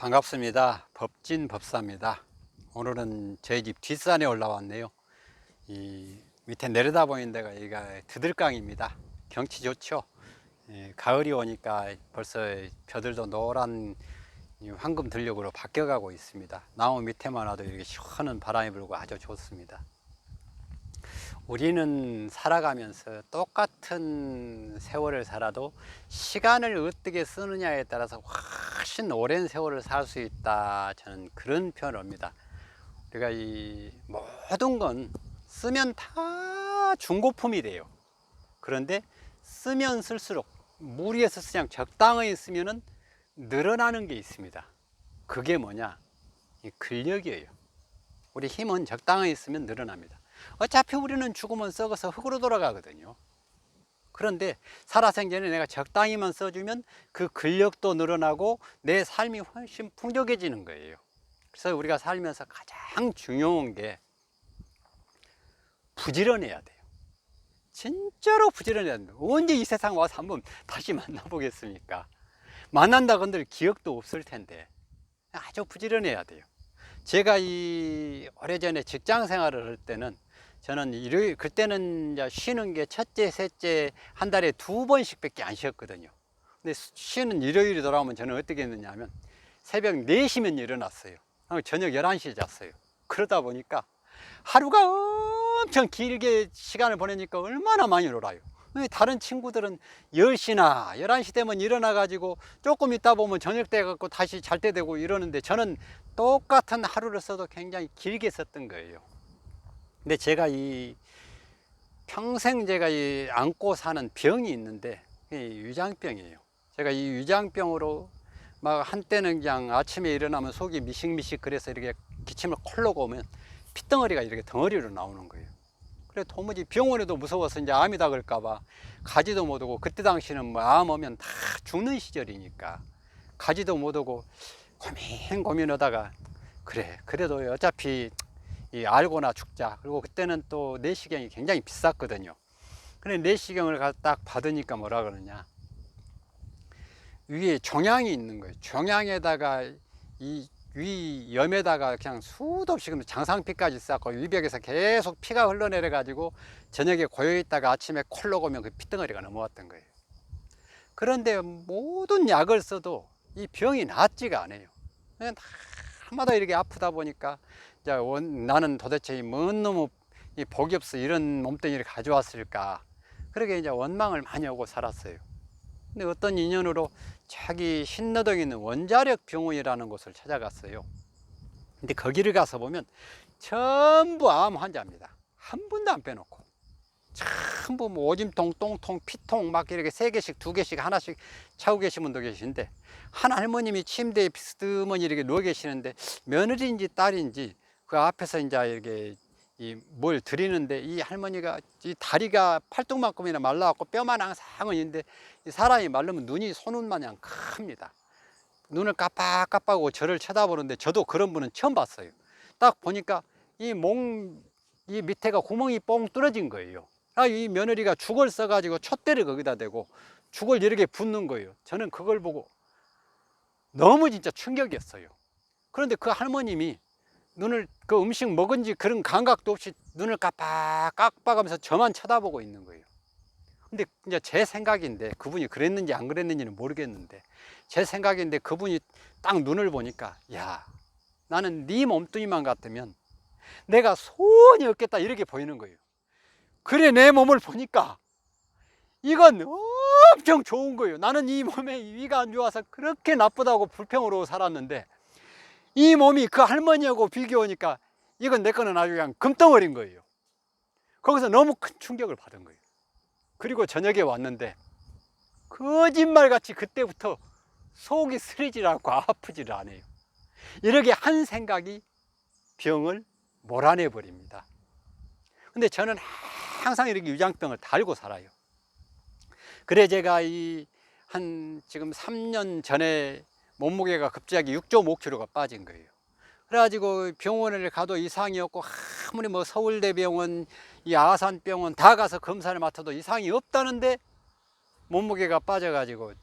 반갑습니다. 법진 법사입니다. 오늘은 저희 집 뒷산에 올라왔네요. 이 밑에 내려다 보이는 데가 여기가 드들강입니다. 경치 좋죠. 가을이 오니까 벌써 벼들도 노란 황금 들녘으로 바뀌어가고 있습니다. 나무 밑에만 와도 이렇게 시원한 바람이 불고 아주 좋습니다. 우리는 살아가면서 똑같은 세월을 살아도 시간을 어떻게 쓰느냐에 따라서 훨씬 오랜 세월을 살 수 있다, 저는 그런 표현을 합니다. 우리가 이 모든 건 쓰면 다 중고품이 돼요. 그런데 쓰면 쓸수록 무리해서 그냥 적당히 쓰면은 늘어나는 게 있습니다. 그게 뭐냐? 이 근력이에요. 우리 힘은 적당히 쓰면 늘어납니다. 어차피 우리는 죽으면 썩어서 흙으로 돌아가거든요. 그런데 살아생전에 내가 적당히만 써주면 그 근력도 늘어나고 내 삶이 훨씬 풍족해지는 거예요. 그래서 우리가 살면서 가장 중요한 게 부지런해야 돼요. 진짜로 부지런해야 돼요. 언제 이 세상 와서 한번 다시 만나보겠습니까? 만난다 건들 기억도 없을 텐데 아주 부지런해야 돼요. 제가 이 오래전에 직장 생활을 할 때는 저는 일요일, 그때는 이제 쉬는 게 첫째, 셋째 한 달에 2번씩밖에 안 쉬었거든요. 근데 쉬는 일요일이 돌아오면 저는 어떻게 했느냐 하면 새벽 4시면 일어났어요. 저녁 11시에 잤어요. 그러다 보니까 하루가 엄청 길게 시간을 보내니까 얼마나 많이 놀아요. 다른 친구들은 10시나 11시 되면 일어나 가지고 조금 있다 보면 저녁 때 갖고 다시 잘 때 되고 이러는데 저는 똑같은 하루를 써도 굉장히 길게 썼던 거예요. 근데 제가 평생 제가 안고 사는 병이 있는데 위장병이에요. 제가 이 위장병으로 막 한때는 그냥 아침에 일어나면 속이 미식미식 그래서 이렇게 기침을 콜록 오면 핏덩어리가 이렇게 덩어리로 나오는 거예요. 그래 도무지 병원에도 무서워서 이제 암이다 그럴까봐 가지도 못 오고, 그때 당시는 뭐 암 오면 다 죽는 시절이니까 가지도 못 오고 고민하다가 그래 그래도 어차피 알고나 죽자. 그리고 그때는 또 내시경이 굉장히 비쌌거든요. 근데 내시경을 딱 받으니까 뭐라 그러냐, 위에 종양이 있는 거예요. 종양에다가 이 위염에다가 그냥 수도 없이 장상피까지 쌓고 위벽에서 계속 피가 흘러내려 가지고 저녁에 고여있다가 아침에 콜록 오면 그 핏덩어리가 넘어왔던 거예요. 그런데 모든 약을 써도 이 병이 낫지가 않아요. 그냥 다마다 이렇게 아프다 보니까 이제 나는 도대체 뭔 놈의 복이 없어 이런 몸뚱이를 가져왔을까, 그렇게 이제 원망을 많이 하고 살았어요. 근데 어떤 인연으로 자기 신너동에 있는 원자력 병원이라는 곳을 찾아갔어요. 근데 거기를 가서 보면 전부 암 환자입니다. 한 분도 안 빼놓고 전부 뭐 오줌통, 똥통, 피통 막 이렇게 3개씩 2개씩 하나씩 차고 계신 분도 계신데, 한 할머님이 침대에 비스듬하니 이렇게 누워 계시는데 며느리인지 딸인지 그 앞에서 이제 이렇게 뭘 드리는데 이 할머니가 이 다리가 팔뚝만큼이나 말라갖고 뼈만 항상은 있는데 이 사람이 마르면 눈이 손눈 마냥 큽니다. 눈을 깜빡깜빡하고 저를 쳐다보는데 저도 그런 분은 처음 봤어요. 딱 보니까 이 밑에가 구멍이 뻥 뚫어진 거예요. 이 며느리가 죽을 써가지고 촛대를 거기다 대고 죽을 이렇게 붓는 거예요. 저는 그걸 보고 너무 진짜 충격이었어요. 그런데 그 할머님이 눈을 그 음식 먹은 지 그런 감각도 없이 눈을 깜빡깜빡하면서 저만 쳐다보고 있는 거예요. 근데 이제 제 생각인데, 그분이 그랬는지 안 그랬는지는 모르겠는데 제 생각인데 그분이 딱 눈을 보니까 야, 나는 네 몸뚱이만 같으면 내가 소원이 없겠다 이렇게 보이는 거예요. 그래 내 몸을 보니까 이건 엄청 좋은 거예요. 나는 이 몸에 위가 안 좋아서 그렇게 나쁘다고 불평으로 살았는데 이 몸이 그 할머니하고 비교하니까 이건 내 거는 아주 그냥 금덩어리인 거예요. 거기서 너무 큰 충격을 받은 거예요. 그리고 저녁에 왔는데 거짓말같이 그때부터 속이 쓰리질 않고 아프질 않아요. 이렇게 한 생각이 병을 몰아내 버립니다. 근데 저는 항상 이렇게 위장병을 달고 살아요. 그래 제가 지금 3년 전에 몸무게가 갑자기 6.5kg가 빠진 거예요. 그래가지고 병원을 가도 이상이 없고, 아무리 뭐 서울대병원, 이 아산병원 다 가서 검사를 맡아도 이상이 없다는데 몸무게가 빠져가지고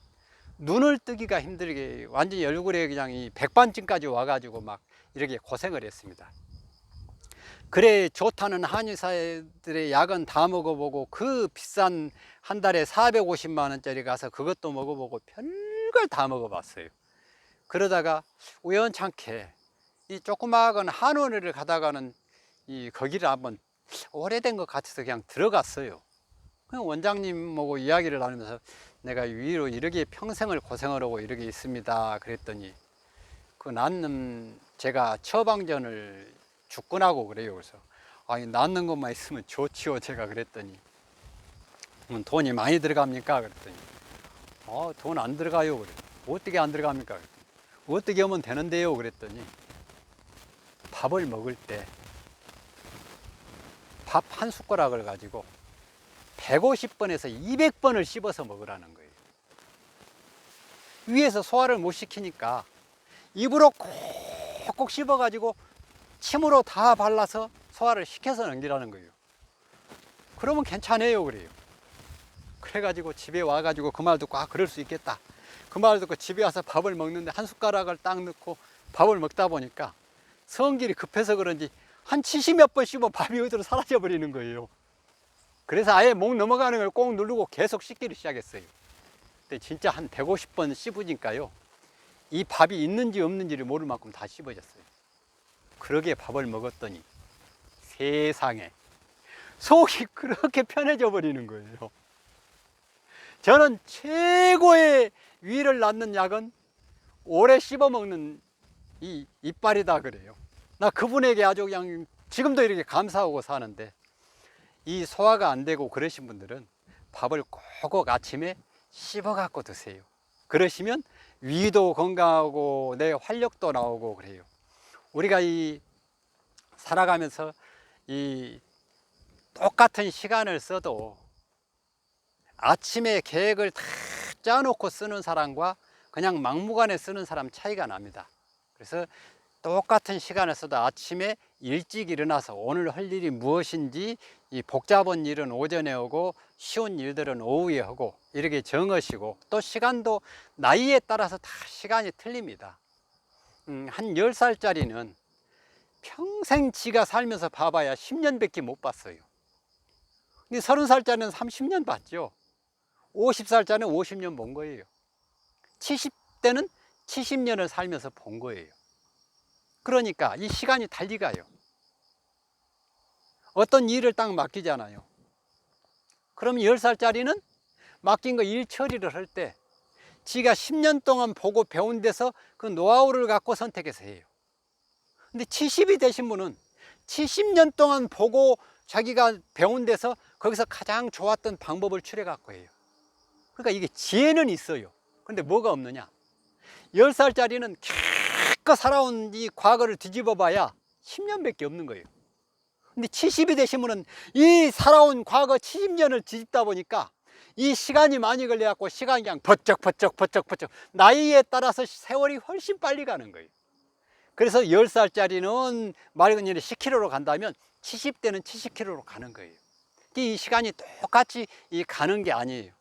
눈을 뜨기가 힘들게 완전히 얼굴에 그냥 이 백반증까지 와가지고 막 이렇게 고생을 했습니다. 그래 좋다는 한의사들의 약은 다 먹어보고 그 비싼 한 달에 450만 원짜리 가서 그것도 먹어보고 별걸 다 먹어봤어요. 그러다가 우연찮게 이 조그마한 한의원을 가다가는 이 거기를 한번 오래된 것 같아서 그냥 들어갔어요. 그냥 원장님하고 이야기를 나누면서 내가 위로 이렇게 평생을 고생을 하고 이렇게 있습니다. 그랬더니 그 낳는 제가 처방전을 죽근하고 그래요. 그래서 아니 낳는 것만 있으면 좋지요. 제가 그랬더니 돈이 많이 들어갑니까? 그랬더니 돈 안 들어가요. 그래. 어떻게 안 들어갑니까? 그랬더니, 어떻게 하면 되는데요? 그랬더니 밥을 먹을 때 밥 한 숟가락을 가지고 150번에서 200번을 씹어서 먹으라는 거예요. 위에서 소화를 못 시키니까 입으로 콕콕 씹어 가지고 침으로 다 발라서 소화를 시켜서 넘기라는 거예요. 그러면 괜찮아요. 그래요. 그래가지고 집에 와가지고 그 말 듣고 그럴 수 있겠다. 그 말 듣고 집에 와서 밥을 먹는데 한 숟가락을 딱 넣고 밥을 먹다 보니까 성질이 급해서 그런지 한 70몇 번 씹어 밥이 어디로 사라져 버리는 거예요. 그래서 아예 목 넘어가는 걸 꼭 누르고 계속 씹기를 시작했어요. 근데 진짜 한 150번 씹으니까요, 이 밥이 있는지 없는지를 모를 만큼 다 씹어졌어요. 그러게 밥을 먹었더니 세상에 속이 그렇게 편해져 버리는 거예요. 저는 최고의 위를 낳는 약은 오래 씹어 먹는 이 이빨이다 그래요. 나 그분에게 아주 그냥 지금도 이렇게 감사하고 사는데, 이 소화가 안 되고 그러신 분들은 밥을 꼭꼭 아침에 씹어 갖고 드세요. 그러시면 위도 건강하고 내 활력도 나오고 그래요. 우리가 이 살아가면서 이 똑같은 시간을 써도 아침에 계획을 다 짜놓고 쓰는 사람과 그냥 막무가내 쓰는 사람 차이가 납니다. 그래서 똑같은 시간을 써도 아침에 일찍 일어나서 오늘 할 일이 무엇인지, 이 복잡한 일은 오전에 하고 쉬운 일들은 오후에 하고 이렇게 정하시고, 또 시간도 나이에 따라서 다 시간이 틀립니다. 한 10살짜리는 평생 지가 살면서 봐봐야 10년밖에 못 봤어요. 근데 30살짜리는 30년 봤죠. 50살짜리는 50년 본 거예요. 70대는 70년을 살면서 본 거예요. 그러니까 이 시간이 달리 가요. 어떤 일을 딱 맡기잖아요. 그럼 10살짜리는 맡긴 거 일 처리를 할 때 지가 10년 동안 보고 배운 데서 그 노하우를 갖고 선택해서 해요. 근데 70이 되신 분은 70년 동안 보고 자기가 배운 데서 거기서 가장 좋았던 방법을 추려 갖고 해요. 그러니까 이게 지혜는 있어요. 근데 뭐가 없느냐? 10살짜리는 기껏 살아온 이 과거를 뒤집어 봐야 10년밖에 없는 거예요. 근데 70이 되시면은 이 살아온 과거 70년을 뒤집다 보니까 이 시간이 많이 걸려 갖고 시간이 그냥 버쩍 나이에 따라서 세월이 훨씬 빨리 가는 거예요. 그래서 10살짜리는 말 그대로 10km로 간다면 70대는 70km로 가는 거예요. 이 시간이 똑같이 가는 게 아니에요.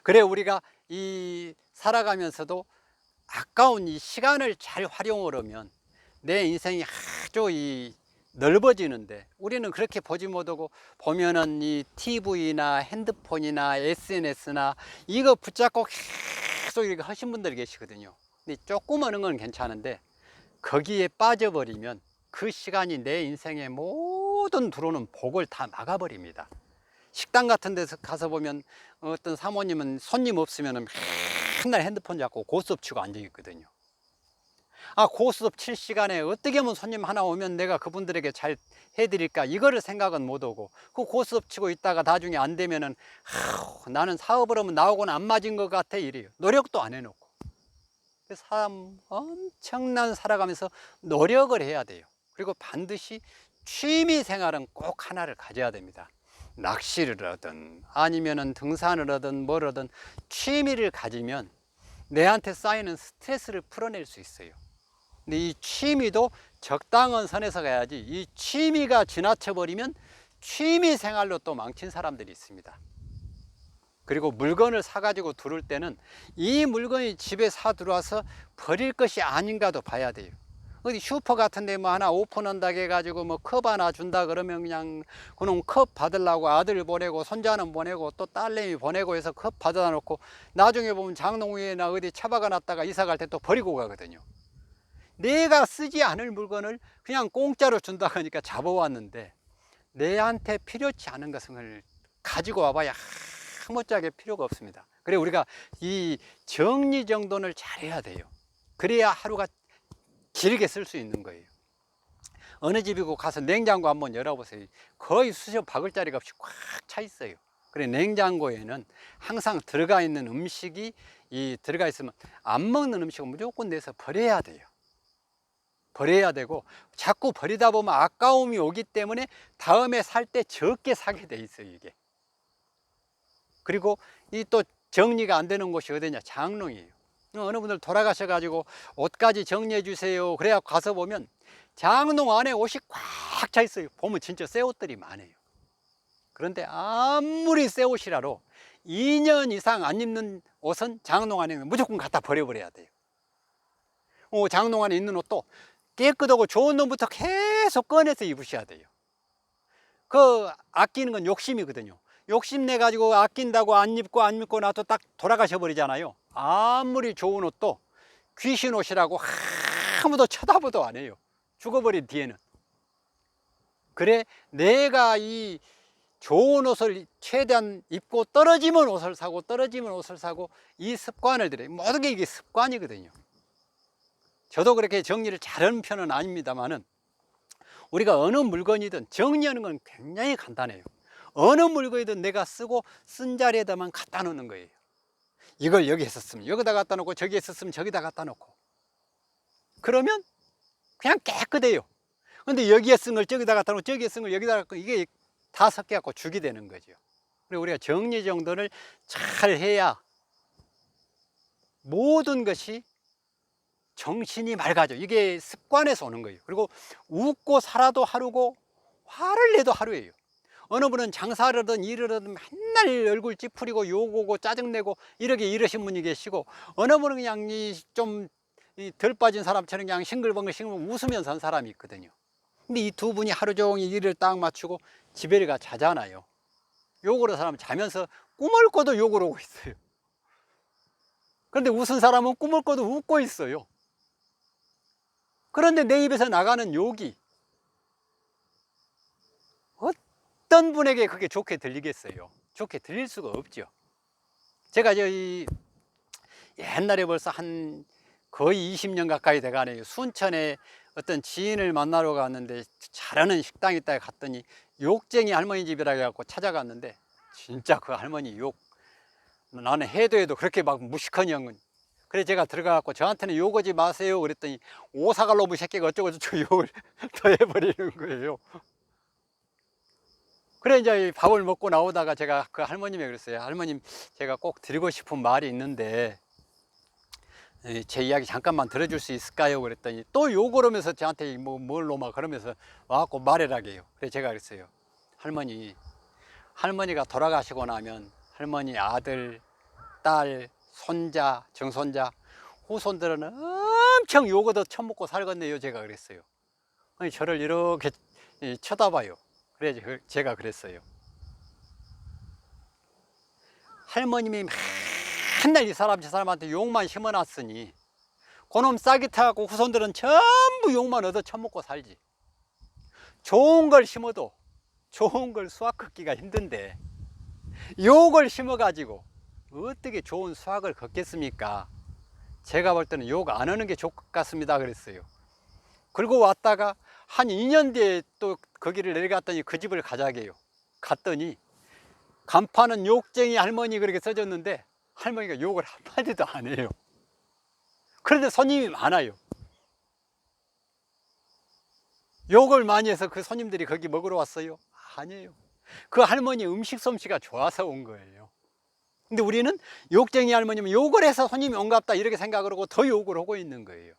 그래 우리가 이 살아가면서도 아까운 이 시간을 잘 활용을 하면 내 인생이 아주 넓어지는데, 우리는 그렇게 보지 못하고 보면은 이 TV나 핸드폰이나 SNS나 이거 붙잡고 계속 이렇게 하신 분들이 계시거든요. 근데 조금 하는 건 괜찮은데 거기에 빠져버리면 그 시간이 내 인생의 모든 들어오는 복을 다 막아버립니다. 식당 같은 데서 가서 보면 어떤 사모님은 손님 없으면 맨날 핸드폰 잡고 고스톱 치고 앉아 있거든요. 고스톱 칠 시간에 어떻게 하면 손님 하나 오면 내가 그분들에게 잘 해드릴까, 이거를 생각은 못 하고 그 고스톱 치고 있다가 나중에 안 되면은 나는 사업을 하면 나하고는 안 맞은 것 같아 이래요. 노력도 안 해놓고. 사람 엄청난 살아가면서 노력을 해야 돼요. 그리고 반드시 취미 생활은 꼭 하나를 가져야 됩니다. 낚시를 하든 아니면은 등산을 하든 뭘 하든 취미를 가지면 내한테 쌓이는 스트레스를 풀어낼 수 있어요. 근데 이 취미도 적당한 선에서 가야지, 이 취미가 지나쳐 버리면 취미 생활로 또 망친 사람들이 있습니다. 그리고 물건을 사가지고 두를 때는 이 물건이 집에 사 들어와서 버릴 것이 아닌가도 봐야 돼요. 어디 슈퍼 같은 데 뭐 하나 오픈한다고 해가지고 뭐 컵 하나 준다 그러면 그냥 그놈 컵 받으려고 아들 보내고 손자는 보내고 또 딸내미 보내고 해서 컵 받아다 놓고 나중에 보면 장롱위에나 어디 처박아 놨다가 이사 갈 때 또 버리고 가거든요. 내가 쓰지 않을 물건을 그냥 공짜로 준다고 하니까 잡아왔는데 내한테 필요치 않은 것을 가지고 와봐야 아무짝에 필요가 없습니다. 그래 우리가 이 정리정돈을 잘해야 돼요. 그래야 하루가 길게 쓸 수 있는 거예요. 어느 집이고 가서 냉장고 한번 열어보세요. 거의 수십 바글자리가 없이 꽉 차 있어요. 그래 냉장고에는 항상 들어가 있는 음식이 들어가 있으면 안 먹는 음식은 무조건 내서 버려야 돼요. 버려야 되고 자꾸 버리다 보면 아까움이 오기 때문에 다음에 살 때 적게 사게 돼 있어요 이게. 그리고 이 또 정리가 안 되는 곳이 어디냐, 장롱이에요. 어느 분들 돌아가셔가지고 옷까지 정리해 주세요 그래야 가서 보면 장롱 안에 옷이 꽉 차 있어요. 보면 진짜 새 옷들이 많아요. 그런데 아무리 새 옷이라도 2년 이상 안 입는 옷은 장롱 안에 무조건 갖다 버려버려야 돼요. 장롱 안에 있는 옷도 깨끗하고 좋은 놈부터 계속 꺼내서 입으셔야 돼요. 그 아끼는 건 욕심이거든요. 욕심내 가지고 아낀다고 안 입고 놔도 딱 돌아가셔 버리잖아요. 아무리 좋은 옷도 귀신 옷이라고 아무도 쳐다보도 안 해요. 죽어버린 뒤에는. 그래 내가 이 좋은 옷을 최대한 입고 떨어지면 옷을 사고 이 습관을 들여요. 모든 게 이게 습관이거든요. 저도 그렇게 정리를 잘하는 편은 아닙니다만은 우리가 어느 물건이든 정리하는 건 굉장히 간단해요. 어느 물건이든 내가 쓰고 쓴 자리에다만 갖다 놓는 거예요. 이걸 여기 했었으면 여기다 갖다 놓고 저기 했었으면 저기다 갖다 놓고 그러면 그냥 깨끗해요. 근데 여기에 쓴 걸 저기다 갖다 놓고 저기에 쓴 걸 여기다 갖다 놓고 이게 다 섞여 갖고 죽이 되는 거죠. 그리고 우리가 정리정돈을 잘 해야 모든 것이 정신이 맑아져. 이게 습관에서 오는 거예요. 그리고 웃고 살아도 하루고 화를 내도 하루예요. 어느 분은 장사를 하든 일을 하든 맨날 얼굴 찌푸리고 욕오고 짜증내고 이러신 분이 계시고 어느 분은 그냥 좀 덜 빠진 사람처럼 그냥 싱글벙글 웃으면서 한 사람이 있거든요. 근데 이 두 분이 하루 종일 일을 딱 맞추고 집에 가 자잖아요. 욕을 하는 사람은 자면서 꿈을 꿔도 욕을 하고 있어요. 그런데 웃은 사람은 꿈을 꿔도 웃고 있어요. 그런데 내 입에서 나가는 욕이 어떤 분에게 그게 좋게 들리겠어요? 좋게 들릴 수가 없죠. 제가 옛날에 벌써 한 거의 20년 가까이 돼가네요. 순천에 어떤 지인을 만나러 갔는데 잘하는 식당이 있다 갔더니 욕쟁이 할머니 집이라 해갖고 찾아갔는데 진짜 그 할머니 욕 나는 해도 그렇게 막 무식한 형은 그래 제가 들어가갖고 저한테는 욕하지 마세요 그랬더니 오사갈로무 새끼가 어쩌고저쩌고 욕을 더 해버리는 거예요. 그래 이제 밥을 먹고 나오다가 제가 그 할머님에 그랬어요. 할머님 제가 꼭 드리고 싶은 말이 있는데 제 이야기 잠깐만 들어줄 수 있을까요? 그랬더니 또 욕을 하면서 저한테 뭘로 막 그러면서 와갖고 말해라게 해요. 그래서 제가 그랬어요. 할머니가 돌아가시고 나면 할머니 아들, 딸, 손자, 정손자, 후손들은 엄청 욕 얻어 처먹고 살겠네요. 제가 그랬어요. 아니 저를 이렇게 쳐다봐요. 그래 제가 그랬어요. 할머님이 맨날 이 사람 저 사람한테 욕만 심어놨으니 그놈 싹이 타갖고 후손들은 전부 욕만 얻어 처먹고 살지. 좋은 걸 심어도 좋은 걸 수확 걷기가 힘든데 욕을 심어가지고 어떻게 좋은 수확을 걷겠습니까? 제가 볼 때는 욕 안 하는 게 좋을 것 같습니다 그랬어요. 그리고 왔다가 한 2년 뒤에 또 거기를 내려갔더니 그 집을 가자게 해요. 갔더니 간판은 욕쟁이 할머니 그렇게 써졌는데 할머니가 욕을 한마디도 안 해요. 그런데 손님이 많아요. 욕을 많이 해서 그 손님들이 거기 먹으러 왔어요? 아니에요. 그 할머니 음식 솜씨가 좋아서 온 거예요. 근데 우리는 욕쟁이 할머니면 욕을 해서 손님이 온갑다 이렇게 생각을 하고 더 욕을 하고 있는 거예요.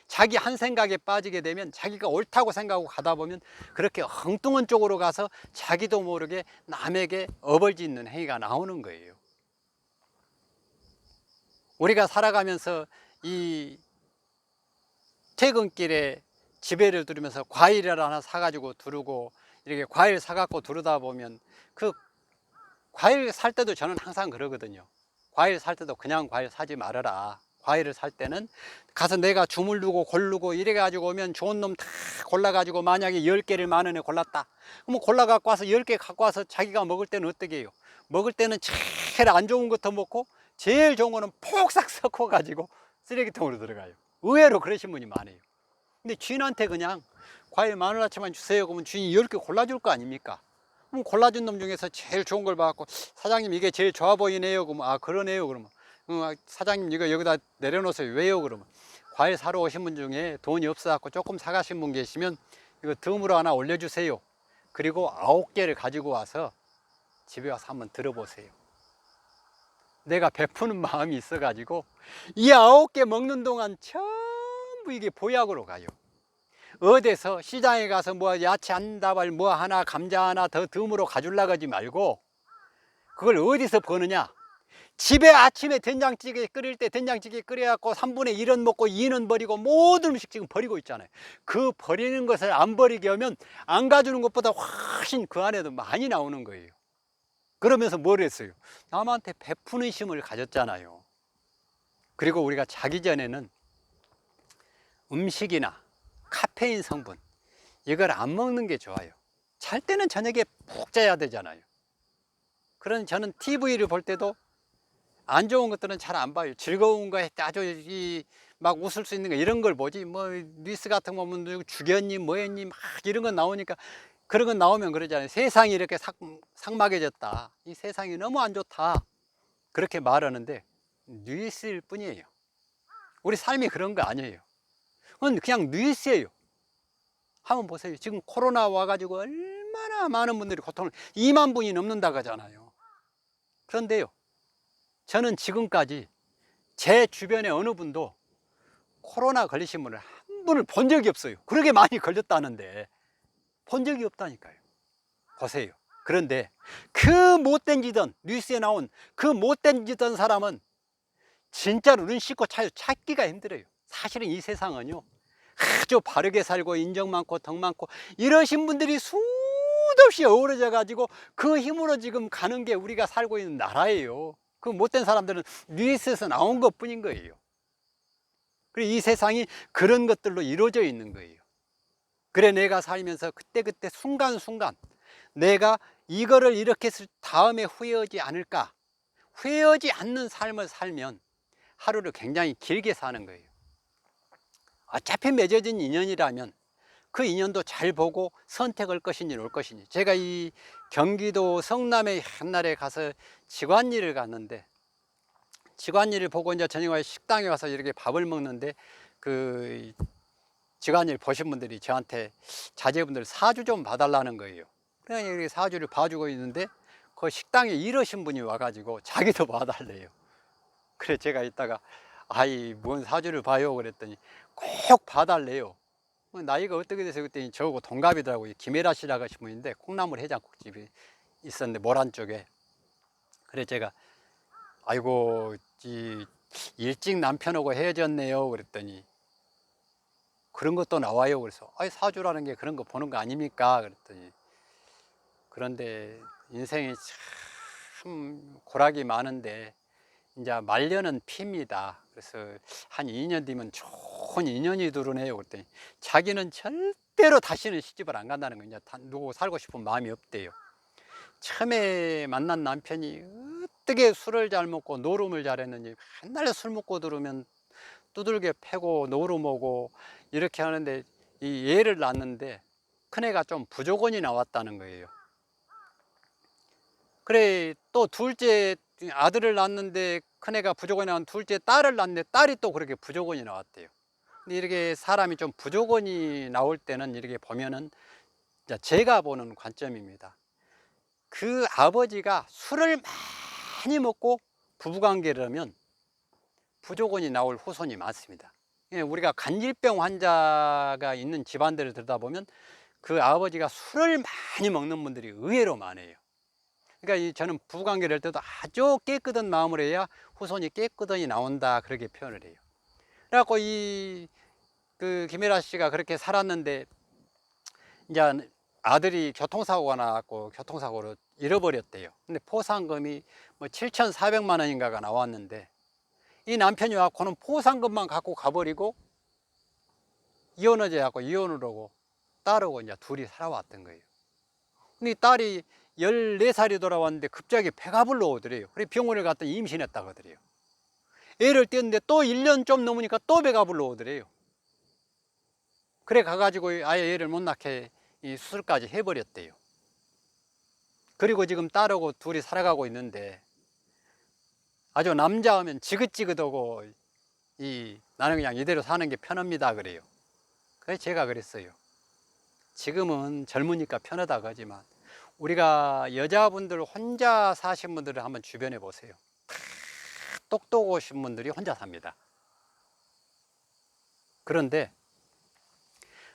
자기 한 생각에 빠지게 되면 자기가 옳다고 생각하고 가다 보면 그렇게 엉뚱한 쪽으로 가서 자기도 모르게 남에게 어벌짓는 행위가 나오는 거예요. 우리가 살아가면서 이 퇴근길에 집에를 두르면서 과일을 하나 사가지고 두르고 이렇게 과일 사갖고 두르다 보면 그 과일 살 때도 저는 항상 그러거든요. 과일 살 때도 그냥 과일 사지 말아라. 과일을 살 때는 가서 내가 주물르고 고르고 이래가지고 오면 좋은 놈 다 골라가지고 만약에 10개를 10,000원에 골랐다. 그러면 골라갖고 와서 10개 갖고 와서 자기가 먹을 때는 어떻게 해요? 먹을 때는 제일 안 좋은 것도 먹고 제일 좋은 거는 폭삭 섞어가지고 쓰레기통으로 들어가요. 의외로 그러신 분이 많아요. 근데 주인한테 그냥 과일 10,000원어치만 주세요. 그러면 주인이 10개 골라줄 거 아닙니까? 그럼 골라준 놈 중에서 제일 좋은 걸 봐갖고 사장님 이게 제일 좋아 보이네요. 그러면 아 그러네요. 그러면 사장님 이거 여기다 내려놓으세요. 왜요? 그러면 과일 사러 오신 분 중에 돈이 없어갖고 조금 사가신 분 계시면 이거 덤으로 하나 올려주세요. 그리고 9개를 가지고 와서 집에 와서 한번 들어보세요. 내가 베푸는 마음이 있어가지고 이 9개 먹는 동안 전부 이게 보약으로 가요. 어디서 시장에 가서 뭐 야채 한 다발 뭐 하나 감자 하나 더 덤으로 가줄라 그러지 말고 그걸 어디서 버느냐. 집에 아침에 된장찌개 끓일 때 된장찌개 끓여갖고 3분의 1은 먹고 2는 버리고 모든 음식 지금 버리고 있잖아요. 그 버리는 것을 안 버리게 하면 안 가주는 것보다 훨씬 그 안에도 많이 나오는 거예요. 그러면서 뭘 했어요? 남한테 베푸는 힘을 가졌잖아요. 그리고 우리가 자기 전에는 음식이나 카페인 성분 이걸 안 먹는 게 좋아요. 잘 때는 저녁에 푹 자야 되잖아요. 그런 저는 TV를 볼 때도 안 좋은 것들은 잘 안 봐요. 즐거운 거 아주 막 웃을 수 있는 거 이런 걸 보지. 뭐 뉴스 같은 거 보면 죽였니 뭐했니 막 이런 거 나오니까 그런 거 나오면 그러잖아요. 세상이 이렇게 삭막해졌다. 이 세상이 너무 안 좋다. 그렇게 말하는데 뉴스일 뿐이에요. 우리 삶이 그런 거 아니에요. 그건 그냥 뉴스예요. 한번 보세요. 지금 코로나 와가지고 얼마나 많은 분들이 고통을 2만 분이 넘는다고 하잖아요. 그런데요. 저는 지금까지 제 주변에 어느 분도 코로나 걸리신 분을 한 분을 본 적이 없어요. 그렇게 많이 걸렸다는데 본 적이 없다니까요. 보세요. 그런데 그 못된 짓은 뉴스에 나온 그 못된 짓은 사람은 진짜로 눈 씻고 찾기가 힘들어요. 사실은 이 세상은요 아주 바르게 살고 인정 많고 덕 많고 이러신 분들이 수도 없이 어우러져 가지고 그 힘으로 지금 가는 게 우리가 살고 있는 나라예요. 그 못된 사람들은 뉴스에서 나온 것 뿐인 거예요. 그리고 이 세상이 그런 것들로 이루어져 있는 거예요. 그래 내가 살면서 그때그때 순간순간 내가 이거를 이렇게 했을 다음에 후회하지 않을까, 후회하지 않는 삶을 살면 하루를 굉장히 길게 사는 거예요. 어차피 맺어진 인연이라면 그 인연도 잘 보고 선택할 것인지 올 것인지. 제가 이 경기도 성남에 옛날에 가서 직관일을 갔는데 직관일을 보고 이제 저녁에 식당에 와서 이렇게 밥을 먹는데 그 직관일 보신 분들이 저한테 자제분들 사주 좀 봐달라는 거예요. 그냥 이렇게 사주를 봐주고 있는데 그 식당에 일하신 분이 와가지고 자기도 봐달래요. 그래 제가 이따가 아이 뭔 사주를 봐요 그랬더니 꼭 봐달래요. 나이가 어떻게 돼서 그랬더니 저하고 동갑이더라고요. 김혜라 씨라고 하신 분인데 콩나물 해장국집이 있었는데 모란 쪽에. 그래 제가 아이고 일찍 남편하고 헤어졌네요 그랬더니 그런 것도 나와요. 그래서 아이 사주라는 게 그런 거 보는 거 아닙니까 그랬더니 그런데 인생이 참 고락이 많은데 이제 말년은 피입니다. 그래서 한 2년 뒤면 좋은 인연이 들어오네요. 그랬더니 자기는 절대로 다시는 시집을 안 간다는 거예요. 누구 살고 싶은 마음이 없대요. 처음에 만난 남편이 어떻게 술을 잘 먹고 노름을 잘했는지 맨날 술 먹고 들으면 두들겨 패고 노름하고 이렇게 하는데 이 애를 낳았는데 큰애가 좀 부조건이 나왔다는 거예요. 그래 또 둘째 아들을 낳았는데 큰애가 부조건이 나온 둘째 딸을 낳았는데 딸이 또 그렇게 부조건이 나왔대요. 근데 이렇게 사람이 좀 부조건이 나올 때는 이렇게 보면은 제가 보는 관점입니다. 그 아버지가 술을 많이 먹고 부부관계를 하면 부조건이 나올 후손이 많습니다. 우리가 간질병 환자가 있는 집안들을 들여다보면 그 아버지가 술을 많이 먹는 분들이 의외로 많아요. 그러니까 저는 부부관계를 할 때도 아주 깨끗한 마음으로 해야 후손이 깨끗하니 나온다, 그렇게 표현을 해요. 그래갖고 김혜라 씨가 그렇게 살았는데 이제 아들이 교통사고가 나갖고 교통사고로 잃어버렸대요. 근데 포상금이 뭐 7,400만 원인가가 나왔는데 이 남편이 와갖고는 포상금만 갖고 가버리고 이혼하자 갖고 이혼을 하고 딸하고 이제 둘이 살아왔던 거예요. 근데 딸이 14살이 돌아왔는데 갑자기 배가 불러오더래요. 그래 병원을 갔더니 임신했다고 하더래요. 애를 띄었는데 또 1년 좀 넘으니까 또 배가 불러오더래요. 그래 가가지고 아예 애를 못 낳게 이 수술까지 해버렸대요. 그리고 지금 딸하고 둘이 살아가고 있는데 아주 남자하면 지긋지긋하고 나는 그냥 이대로 사는 게 편합니다 그래요. 그래서 제가 그랬어요. 지금은 젊으니까 편하다고 하지만 우리가 여자분들 혼자 사신 분들을 한번 주변에 보세요. 똑똑하신 분들이 혼자 삽니다. 그런데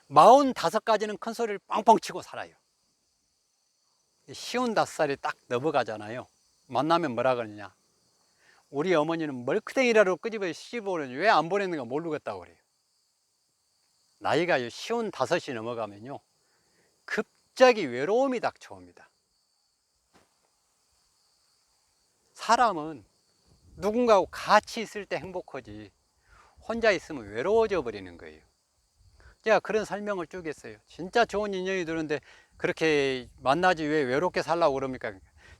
45까지는 큰 소리를 뻥뻥 치고 살아요. 55살이 딱 넘어가잖아요. 만나면 뭐라 그러냐, 우리 어머니는 멀크댕이라도 끄집어 씹어보는 왜 안 보냈는가 모르겠다고 그래요. 나이가 55이 넘어가면요 갑자기 외로움이 닥쳐옵니다. 사람은 누군가하고 같이 있을 때 행복하지 혼자 있으면 외로워져 버리는 거예요. 제가 그런 설명을 쭉 했어요. 진짜 좋은 인연이 드는데 그렇게 만나지 왜 외롭게 살라고 그럽니까?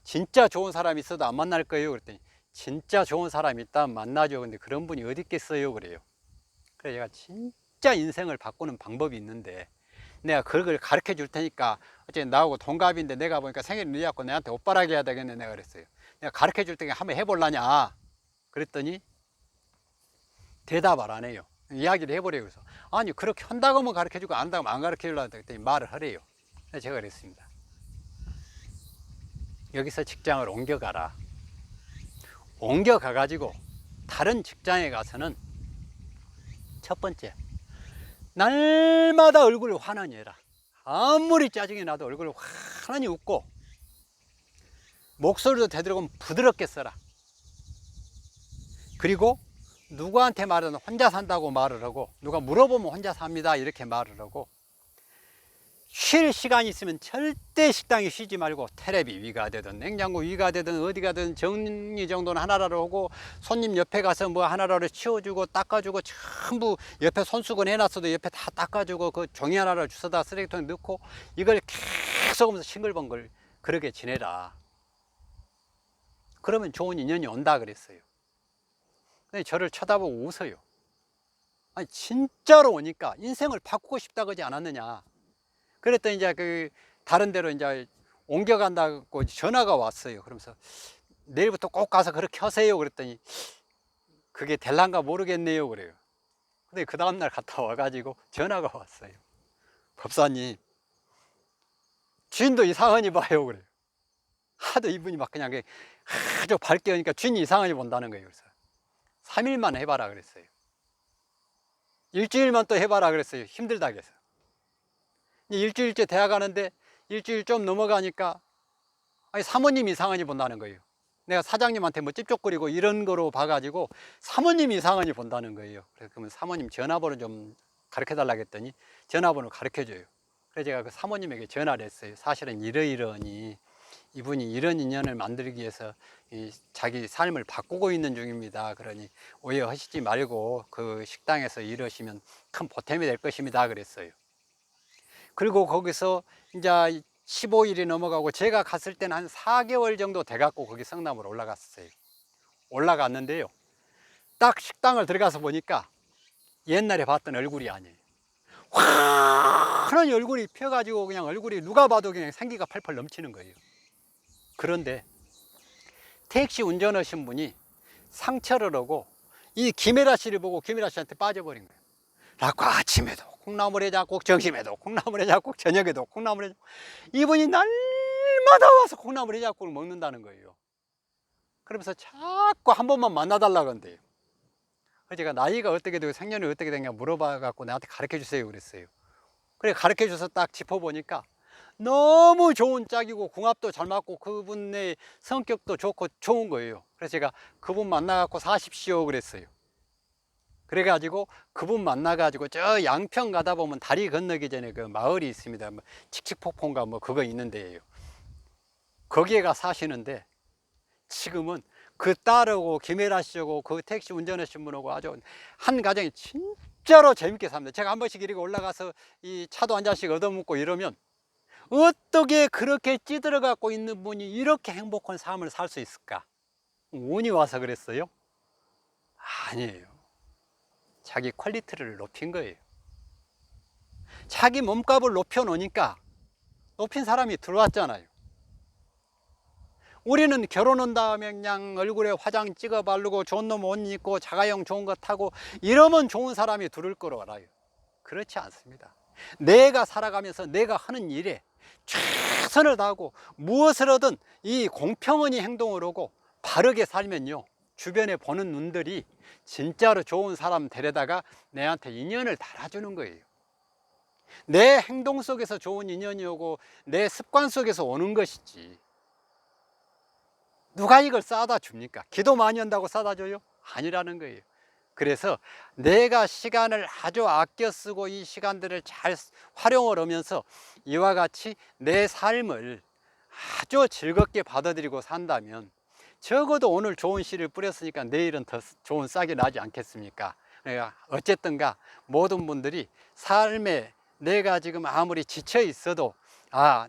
진짜 좋은 사람이 있어도 안 만날 거예요 그랬더니 진짜 좋은 사람이 있다면 만나죠. 근데 그런 분이 어디 있겠어요 그래요. 그래서 제가 진짜 인생을 바꾸는 방법이 있는데 내가 그걸 가르쳐 줄 테니까 어쨌든 나하고 동갑인데 내가 보니까 생일이 늦었고 내한테 옷바라기 해야 되겠네 내가 그랬어요. 내가 가르쳐 줄 테니까 한번 해볼라냐 그랬더니 대답을 안 해요. 이야기를 해버려요. 그래서 아니 그렇게 한다고 하면 가르쳐 주고 안 한다고 하면 안 가르쳐 주려고 했더니 말을 하래요. 그래서 제가 그랬습니다. 여기서 직장을 옮겨가라. 옮겨가 가지고 다른 직장에 가서는 첫 번째 날마다 얼굴을 환하게 해라. 아무리 짜증이 나도 얼굴을 환하게 웃고 목소리도 되도록 부드럽게 써라. 그리고 누구한테 말하든 혼자 산다고 말을 하고 누가 물어보면 혼자 삽니다 이렇게 말을 하고 쉴 시간이 있으면 절대 식당에 쉬지 말고 텔레비 위가 되든 냉장고 위가 되든 어디 가든 정리 정도는 하나라도 하고 손님 옆에 가서 뭐 하나라도 치워주고 닦아주고 전부 옆에 손수건 해놨어도 옆에 다 닦아주고 그 종이 하나를 주워다 쓰레기통에 넣고 이걸 계속 하면서 싱글벙글 그렇게 지내라. 그러면 좋은 인연이 온다 그랬어요. 근데 저를 쳐다보고 웃어요. 아니 진짜로 오니까 인생을 바꾸고 싶다 그러지 않았느냐. 그랬더니 이제 다른 데로 이제 옮겨간다고 전화가 왔어요. 그러면서 내일부터 꼭 가서 그렇게 하세요. 그랬더니 그게 될란가 모르겠네요. 그래요. 근데 그 다음날 갔다 와가지고 전화가 왔어요. 법사님, 주인도 이상하니 봐요. 그래요. 하도 이분이 막 그냥 아주 밝게 하니까 주인이 이상하니 본다는 거예요. 그래서 3일만 해봐라 그랬어요. 일주일만 또 해봐라 그랬어요. 힘들다 그래서. 일주일째 대학 가는데 일주일 좀 넘어가니까 아니 사모님 이상하니 본다는 거예요. 내가 사장님한테 뭐 찝쩍거리고 이런 거로 봐가지고 사모님 이상하니 본다는 거예요. 그래서 그러면 사모님 전화번호 좀 가르쳐 달라고 했더니 전화번호 가르쳐 줘요. 그래서 제가 그 사모님에게 전화를 했어요. 사실은 이러이러하니 이분이 이런 인연을 만들기 위해서 자기 삶을 바꾸고 있는 중입니다. 그러니 오해하시지 말고 그 식당에서 일하시면 큰 보탬이 될 것입니다. 그랬어요. 그리고 거기서 이제 15일이 넘어가고 제가 갔을 때는 한 4개월 정도 돼갖고 거기 성남으로 올라갔어요. 올라갔는데요. 딱 식당을 들어가서 보니까 옛날에 봤던 얼굴이 아니에요. 환한 얼굴이 펴가지고 그냥 얼굴이 누가 봐도 그냥 생기가 펄펄 넘치는 거예요. 그런데 택시 운전하신 분이 상처를 하고 이 김혜라 씨를 보고 김혜라 씨한테 빠져버린 거예요. 라고 아침에도 콩나물에 잡곡, 점심에도 콩나물에 잡곡, 저녁에도 콩나물에 잡곡. 이분이 날마다 와서 콩나물에 잡곡을 먹는다는 거예요. 그러면서 자꾸 한 번만 만나달라고 한대요. 그래서 제가 나이가 어떻게 되고 생년이 어떻게 되냐 물어봐 갖고 나한테 가르쳐 주세요 그랬어요. 그래 가르쳐 줘서 딱 짚어보니까 너무 좋은 짝이고 궁합도 잘 맞고 그분의 성격도 좋고 좋은 거예요. 그래서 제가 그분 만나갖고 사십시오 그랬어요. 그래가지고 그분 만나가지고 저 양평 가다 보면 다리 건너기 전에 그 마을이 있습니다. 뭐 칙칙폭포인가 뭐 그거 있는데요. 거기에 가 사시는데 지금은 그 딸하고 김혜라 씨하고 그 택시 운전하신 분하고 아주 한 가정이 진짜로 재밌게 삽니다. 제가 한 번씩 이렇게 올라가서 이 차도 한 잔씩 얻어먹고 이러면 어떻게 그렇게 찌들어 갖고 있는 분이 이렇게 행복한 삶을 살 수 있을까? 운이 와서 그랬어요? 아니에요. 자기 퀄리티를 높인 거예요. 자기 몸값을 높여 놓으니까 높인 사람이 들어왔잖아요. 우리는 결혼한 다음에 그냥 얼굴에 화장 찍어 바르고 좋은 놈 옷 입고 자가용 좋은 거 타고 이러면 좋은 사람이 들을 거로 알아요. 그렇지 않습니다. 내가 살아가면서 내가 하는 일에 최선을 다하고 무엇을 하든 이 공평한 행동을 하고 바르게 살면요, 주변에 보는 눈들이 진짜로 좋은 사람 데려다가 내한테 인연을 달아주는 거예요. 내 행동 속에서 좋은 인연이 오고 내 습관 속에서 오는 것이지, 누가 이걸 싸다 줍니까? 기도 많이 한다고 싸다 줘요? 아니라는 거예요. 그래서 내가 시간을 아주 아껴 쓰고 이 시간들을 잘 활용을 하면서 이와 같이 내 삶을 아주 즐겁게 받아들이고 산다면 적어도 오늘 좋은 씨를 뿌렸으니까 내일은 더 좋은 싹이 나지 않겠습니까? 그러니까 어쨌든가 모든 분들이 삶에 내가 지금 아무리 지쳐 있어도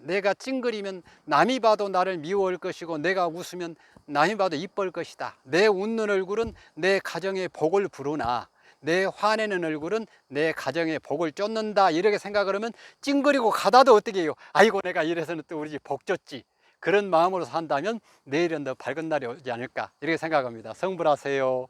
내가 찡그리면 남이 봐도 나를 미워할 것이고 내가 웃으면 남이 봐도 이쁠 것이다. 내 웃는 얼굴은 내 가정의 복을 부르나 내 화내는 얼굴은 내 가정의 복을 쫓는다. 이렇게 생각을 하면 찡그리고 가다도 어떻게 해요? 아이고 내가 이래서는 또 우리 집 복 줬지. 그런 마음으로 산다면 내일은 더 밝은 날이 오지 않을까 이렇게 생각합니다. 성불하세요.